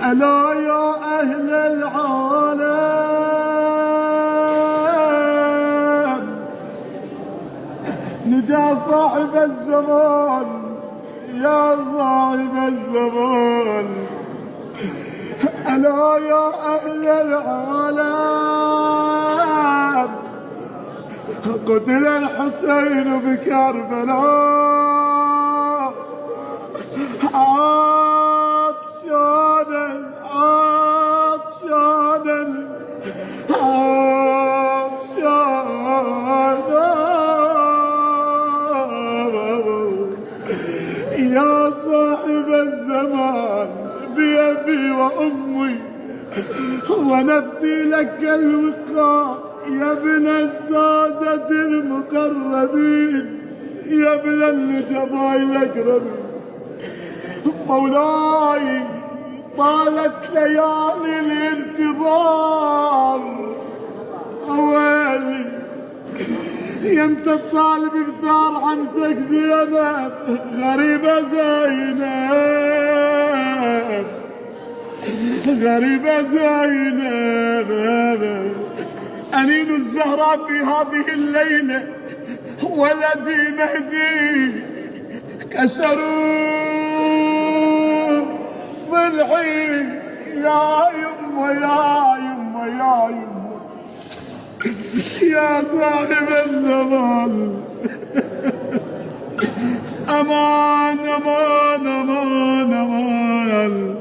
ألا يا أهل العالم ندى صاحب الزمان يا صاحب الزمان. ألا يا أهل العالم قتل الحسين بكربلاء عطشانا عطشانا عطشانا يا صاحب الزمان بأبي وأمي ونفسي لك الوقاء يا ابن السادة المقربين يا ابن النجباء الأقربين. مولاي طالت ليالي الانتظار أويلي يمتى الطالب بثار عمتك زينب غريبة زينب غريبة زينب. أنين الزهراء في هذه الليلة ولدي مهدي كسروا ضلعي يا يمه يا يمه يا يمه يا صاحب الزمان. أمان أمان أمان أمان